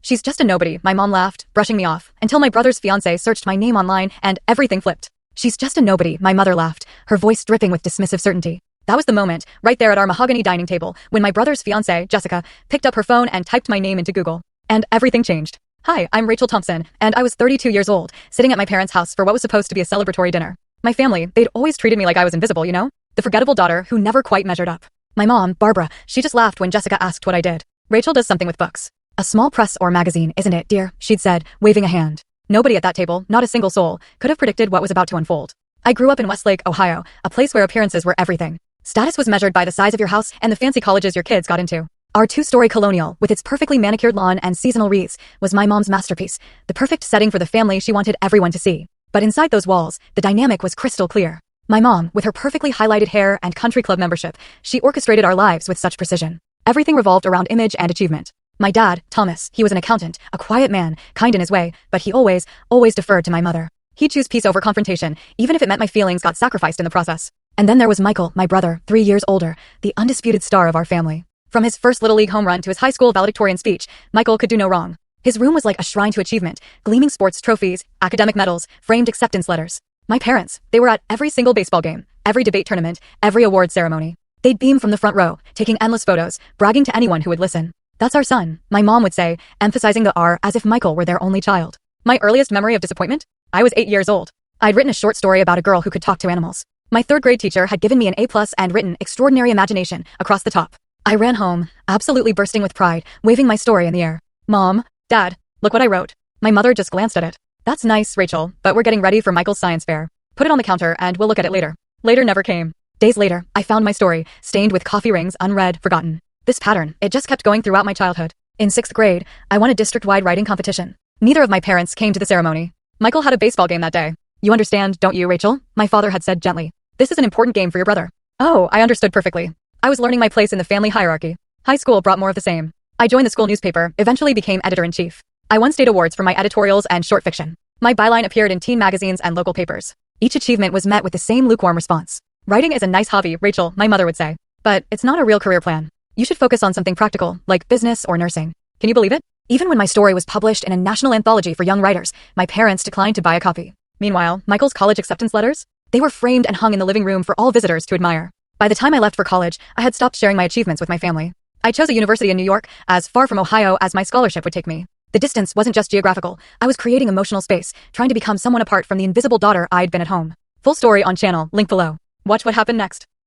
She's just a nobody, my mom laughed, brushing me off, until my brother's fiancé searched my name online and everything flipped. She's just a nobody, my mother laughed, her voice dripping with dismissive certainty. That was the moment, right there at our mahogany dining table, when my brother's fiancée, Jessica, picked up her phone and typed my name into Google. And everything changed. Hi, I'm Rachel Thompson, and I was 32 years old, sitting at my parents' house for what was supposed to be a celebratory dinner. My family, they'd always treated me like I was invisible, you know? The forgettable daughter who never quite measured up. My mom, Barbara, she just laughed when Jessica asked what I did. Rachel does something with books. A small press or magazine, isn't it, dear? She'd said, waving a hand. Nobody at that table, not a single soul, could have predicted what was about to unfold. I grew up in Westlake, Ohio, a place where appearances were everything. Status was measured by the size of your house and the fancy colleges your kids got into. Our two-story colonial, with its perfectly manicured lawn and seasonal wreaths, was my mom's masterpiece, the perfect setting for the family she wanted everyone to see. But inside those walls, the dynamic was crystal clear. My mom, with her perfectly highlighted hair and country club membership, she orchestrated our lives with such precision. Everything revolved around image and achievement. My dad, Thomas, he was an accountant, a quiet man, kind in his way, but he always deferred to my mother. He'd choose peace over confrontation, even if it meant my feelings got sacrificed in the process. And then there was Michael, my brother, 3 years older, the undisputed star of our family. From his first Little League home run to his high school valedictorian speech, Michael could do no wrong. His room was like a shrine to achievement, gleaming sports trophies, academic medals, framed acceptance letters. My parents, they were at every single baseball game, every debate tournament, every award ceremony. They'd beam from the front row, taking endless photos, bragging to anyone who would listen. That's our son, my mom would say, emphasizing the R as if Michael were their only child. My earliest memory of disappointment? I was 8 years old. I'd written a short story about a girl who could talk to animals. My third-grade teacher had given me an A+ and written extraordinary imagination across the top. I ran home, absolutely bursting with pride, waving my story in the air. Mom, Dad, look what I wrote. My mother just glanced at it. That's nice, Rachel, but we're getting ready for Michael's science fair. Put it on the counter and we'll look at it later. Later never came. Days later, I found my story, stained with coffee rings, unread, forgotten. This pattern, it just kept going throughout my childhood. In 6th grade, I won a district-wide writing competition. Neither of my parents came to the ceremony. Michael had a baseball game that day. You understand, don't you, Rachel? My father had said gently. This is an important game for your brother. Oh, I understood perfectly. I was learning my place in the family hierarchy. High school brought more of the same. I joined the school newspaper, eventually became editor-in-chief. I won state awards for my editorials and short fiction. My byline appeared in teen magazines and local papers. Each achievement was met with the same lukewarm response. Writing is a nice hobby, Rachel, my mother would say. But it's not a real career plan. You should focus on something practical, like business or nursing. Can you believe it? Even when my story was published in a national anthology for young writers, my parents declined to buy a copy. Meanwhile, Michael's college acceptance letters? They were framed and hung in the living room for all visitors to admire. By the time I left for college, I had stopped sharing my achievements with my family. I chose a university in New York, as far from Ohio as my scholarship would take me. The distance wasn't just geographical. I was creating emotional space, trying to become someone apart from the invisible daughter I'd been at home. Full story on channel, link below. Watch what happened next.